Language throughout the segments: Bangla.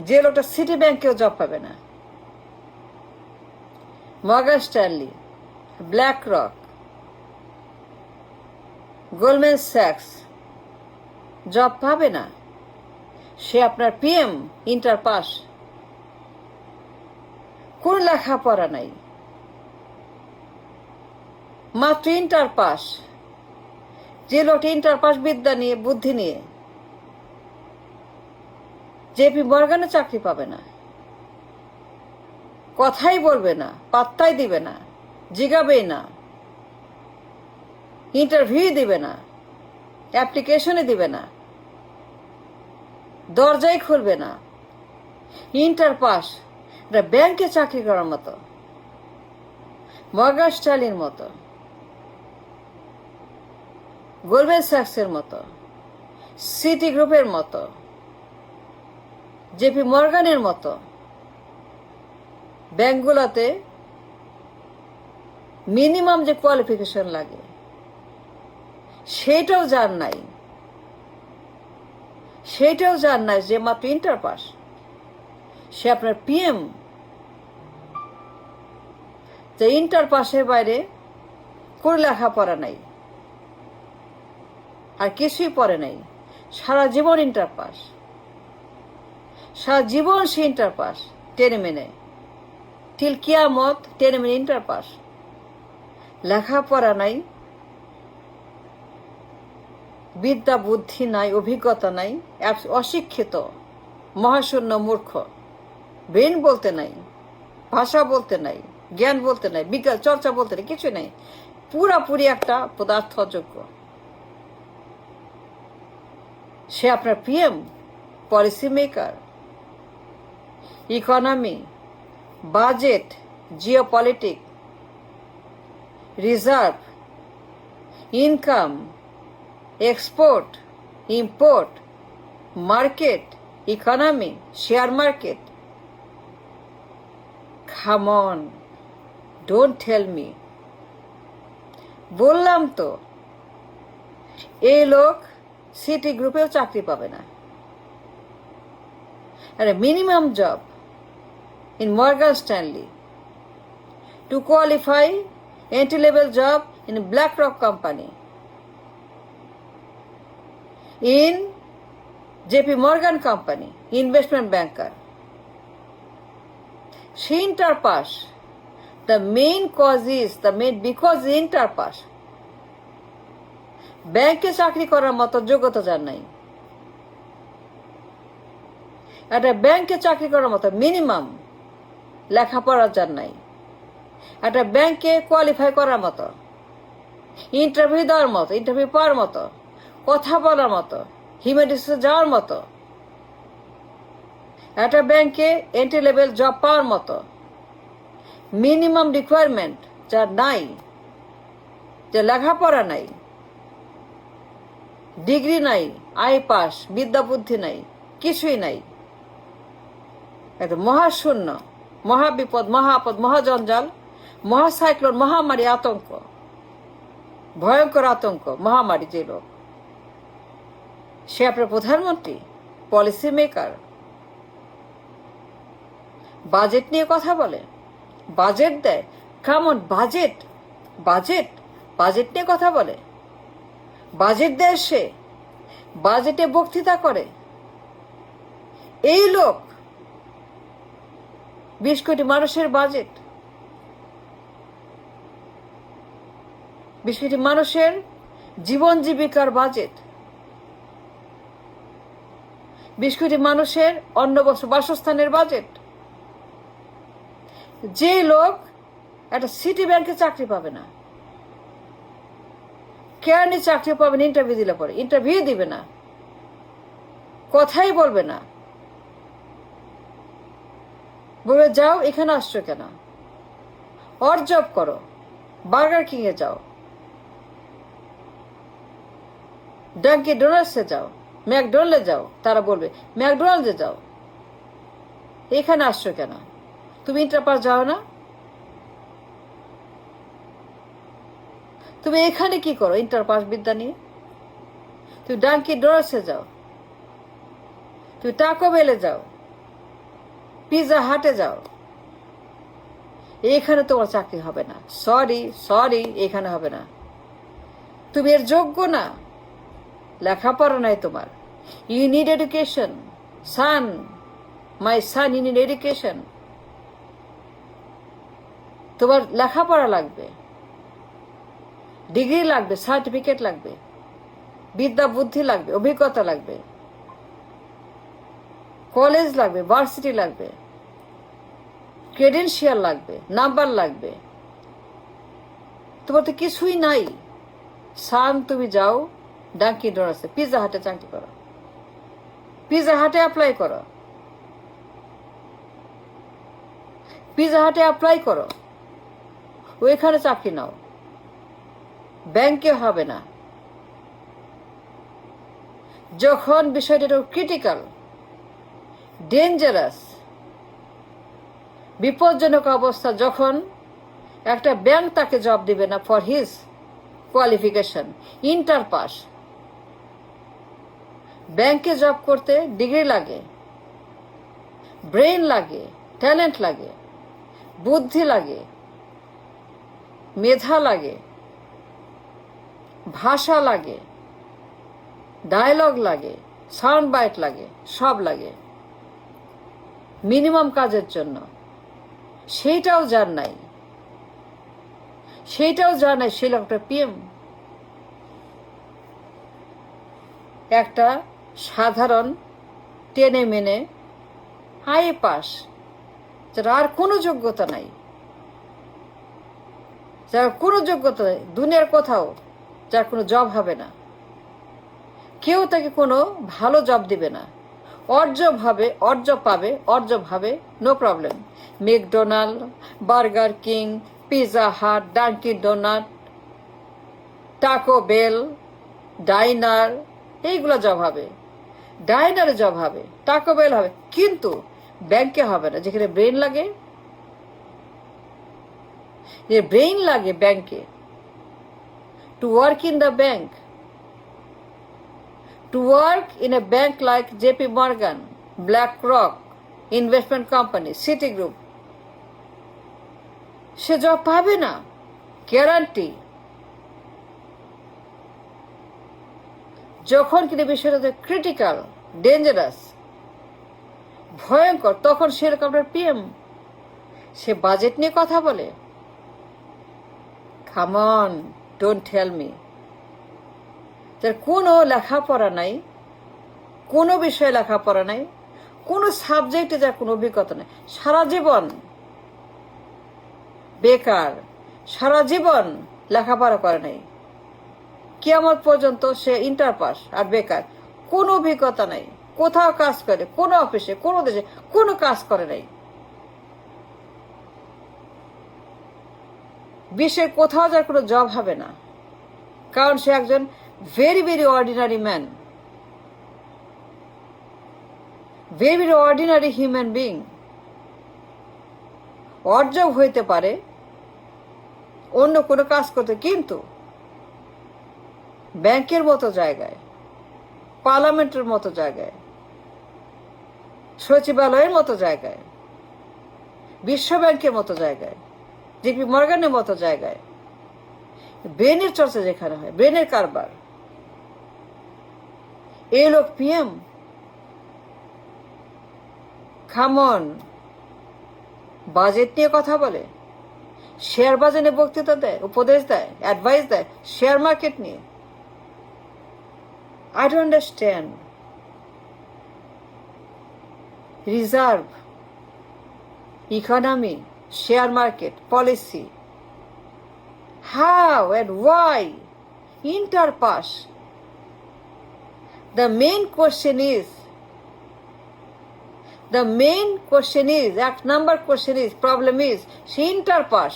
যে লোকটা সিটি ব্যাংকেও জব পাবে না, Morgan Stanley, Black Rock, Goldman স্যাক্স জব পাবে না, সে আপনার পিএম, ইন্টার পাস, কোন লেখাপড়া নাই, মাত্র ইন্টার পাস। যে লোকটা ইন্টার পাস বিদ্যা নিয়ে, বুদ্ধি নিয়ে জেপি মর্গানে চাকরি পাবে না, কথাই বলবে না, পাত্তাই দিবে না, জিগাবেই না, ইন্টারভিউ দিবে না, অ্যাপ্লিকেশনে দিবে না, দরজাই খুলবে না। ইন্টার পাস, এটা ব্যাংকে চাকরি করার মতো, মর্গান স্ট্যানলির মতো, গোল্ডম্যান স্যাক্সের মতো, সিটি গ্রুপের মতো, জেপি মর্গানের মতো ব্যাংকগুলোতে মিনিমাম যে কোয়ালিফিকেশন লাগে সেটাও যার নাই, যে মাত্র ইন্টার পাস, সে আপনার পিএম। যে ইন্টার পাসের বাইরে কোনো লেখাপড়া নাই, আর কিছুই পড়ে নাই, সারা জীবন ইন্টার পাস, সারা জীবন সে ইন্টার পাস, টেনে মেনে টিল কিয়ামত টেনে মেনে ইন্টার পাস, লেখাপড়া নাই, বিদ্যা বুদ্ধি নাই, অভিজ্ঞতা নাই, অশিক্ষিত, মহাশূন্য, মূর্খ, ব্রেন বলতে নাই, ভাষা বলতে নাই, জ্ঞান বলতে নাই, বিজ্ঞান চর্চা বলতে নাই, কিছু নেই, পুরাপুরি একটা পদার্থ অযোগ্য। সে আপনার PM, policy maker, economy, budget, geopolitic, reserve, income, export, import, market, economy, share market. Come on, don't tell me. বললাম তো, এই লোক সিটি গ্রুপেও চাকরি পাবে না। আর minimum job in Morgan Stanley to qualify entry-level job in BlackRock company, in JP Morgan company, investment banker. She inter pass. The main cause is because inter pass. ব্যাংকে চাকরি করার মতো যোগ্যতা যার নাই, একটা ব্যাংকে চাকরি করার মতো মিনিমাম লেখাপড়া যার নাই, একটা ব্যাংকে কোয়ালিফাই করার মতো, ইন্টারভিউ দেওয়ার মতো, ইন্টারভিউ পাওয়ার মতো, কথা বলার মতো, হিউম্যানিটিসে যাওয়ার মতো, একটা ব্যাংকে এন্ট্রি লেভেল জব পাওয়ার মতো মিনিমাম রিকোয়ারমেন্ট যার নাই, যে লেখাপড়া নাই, ডিগ্রি নাই, আই পাস, বিদ্যা বুদ্ধি নাই, কিছুই নাই, একটা মহাশূন্য, মহাবিপদ, মহাপদ, মহাজঞ্জাল, মহাসাইক্লোন, মহামারী, আতঙ্ক, ভয়ঙ্কর আতঙ্ক, মহামারী যে লোক, সে আপনার প্রধানমন্ত্রী, পলিসি মেকার, বাজেট নিয়ে কথা বলে, বাজেট দেয়, কেমন বাজেট, বাজেট বাজেট নিয়ে কথা বলে, বাজেট দেয়, সে বাজেটে বক্তৃতা করে। এই লোক 20 কোটি মানুষের বাজেট, 20 কোটি মানুষের জীবন জীবিকার বাজেট, 20 কোটি মানুষের অন্ন বস্ত্র বাসস্থানের বাজেট। যে লোক একটা সিটি ব্যাংকে চাকরি পাবে না, কেয়ারনি চাকরি পাবে না, ইন্টারভিউ দিলে পরে ইন্টারভিউ দিবে না, কথাই বলবে না, বলবে যাও, এখানে আসছো কেন, অর জব করো, বার্গার কিং এ যাও, ডাঙ্কি ডোনাল্ডসে যাও, ম্যাকডোনাল্ডে যাও। তারা বলবে ম্যাকডোনাল্ডে যাও, এখানে আসছো কেন, তুমি ইন্টার পাস যাও না, তুমি এখানে কি করো ইন্টার পাস বিদ্যা নিয়ে, তুমি ডাঙ্কি ডোনাল্ডসে যাও, তুমি টাকো বেলে যাও, পিৎজা হাটে যাও, এখানে তোমার চাকরি হবে না। সরি, এখানে হবে না। তুমি এর যোগ্য না, লেখাপড়া নাই তোমার। You need education son, my son, you need education. তোমার লেখাপড়া লাগবে, ডিগ্রি লাগবে, সার্টিফিকেট লাগবে, বিদ্যা বুদ্ধি লাগবে, অভিজ্ঞতা লাগবে, কলেজ লাগবে, ভার্সিটি লাগবে, ক্রেডেনশিয়াল লাগবে, নাম্বার লাগবে। তোমার তো কিছুই নাই। সান, তুমি যাও ডাঙ্কিন ডোনাটসে, পিৎজা হাটে চাকরি করো, পিৎজা হাটে অ্যাপ্লাই করো, পিৎজা হাটে অ্যাপ্লাই করো, ওইখানে চাকরি নাও। ব্যাংকে হবে না। যখন বিষয়টা একটু ক্রিটিক্যাল, ডেঞ্জারাস, বিপজ্জনক অবস্থা, যখন একটা ব্যাংক তাকে জব দিবে না for his qualification, inter pass. ব্যাংকে জব করতে ডিগ্রি লাগে, ব্রেন লাগে, ট্যালেন্ট লাগে, বুদ্ধি লাগে, মেধা লাগে, ভাষা লাগে, ডায়লগ লাগে, সাউন্ড বাইট লাগে, সব লাগে মিনিমাম কাজের জন্য। সেইটাও যার নাই, সেই লোকটা পিএম। একটা সাধারণ টেনে মেনে হাই পাস, যারা আর কোনো যোগ্যতা নাই, যার কোনো যোগ্যতা নেই দুনিয়ার কোথাও, যার কোনো জব হবে না, কেউ তাকে কোনো ভালো জব দিবে না। অর্জ ভাবে no problem. McDonald, Burger King, Pizza Hut, Dunkin Donut, Taco Bell, diner, এইগুলো জব হবে। ডাইনারে জব হবে, টাকো বেল হবে, কিন্তু ব্যাংকে হবে না। যেখানে ব্রেন লাগে, যে ব্রেইন লাগে ব্যাংকে, to work in the bank, to work in a bank like JP Morgan, BlackRock, Investment Company, Citigroup, say job পাবে না, গ্যারান্টি। যখন কিন্তু বিষয়টা ক্রিটিক্যাল, ডেঞ্জারাস, ভয়ঙ্কর, তখন সেরকম আপনার পিএম, সে বাজেট নিয়ে কথা বলে। Come on, don't tell me. যার কোনো লেখাপড়া নাই, কোনো বিষয়ে লেখাপড়া নাই, কোনো সাবজেক্টে যার কোনো অভিজ্ঞতা নেই, সারা জীবন বেকার, সারা জীবন লেখাপড়া করে নাই, কিয়ামত পর্যন্ত সে ইন্টার পাস আর বেকার, কোনো অভিজ্ঞতা নাই, কোথাও কাজ করে, কোনো অফিসে, কোনো দেশে কোনো কাজ করে নাই, বিশ্বের কোথাও যার কোনো জব হবে না, কারণ সে একজন very ordinary man, very ordinary human being। অর্জব হইতে পারে অন্য কোনো কাজ করতে, কিন্তু ব্যাংকের মতো জায়গায়, পার্লামেন্টের মতো জায়গায়, সচিবালয়ের মতো জায়গায়, বিশ্ব ব্যাংকের মতো জায়গায়, জিপি মর্গানের মতো জায়গায় ব্রেনের চর্চা যেখানে হয়, ব্রেনের কারবার, এই লোক পিএম। খামন, বাজেট নিয়ে কথা বলে, শেয়ার বাজারে বক্তৃতা দেয়, উপদেশ দেয়, অ্যাডভাইস দেয় শেয়ার মার্কেট নিয়ে। I don't understand. Reserve, economy, share market, policy, how and why, interpass. The main question is, problem is, she interpass.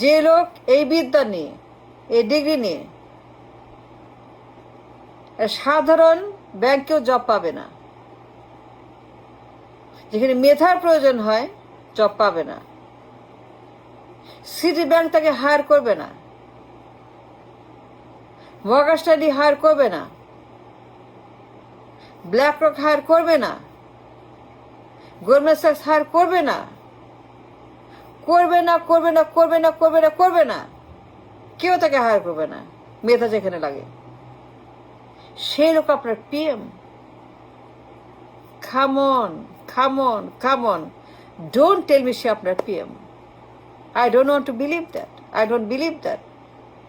যে লোক এই বিদ্যা নিয়ে, এই ডিগ্রি নিয়ে সাধারণ ব্যাংকেও জব পাবে না, যেখানে মেধার প্রয়োজন হয় জব পাবে না, সিটি ব্যাংক তাকে হায়ার করবে না, মর্গান স্ট্যানলি হায়ার করবে না, ব্ল্যাক রক হায়ার করবে না, গোল্ডম্যান স্যাক্স হায়ার করবে না, করবে না, করবে না, করবে না, করবে না, করবে না, কেউ তাকে হায়ার করবে না, মেধা যেখানে লাগে। সেই লোক আপনার PM. Come on, come on, come on, don't tell me সে আপনার PM. I don't want to believe that. I don't believe that.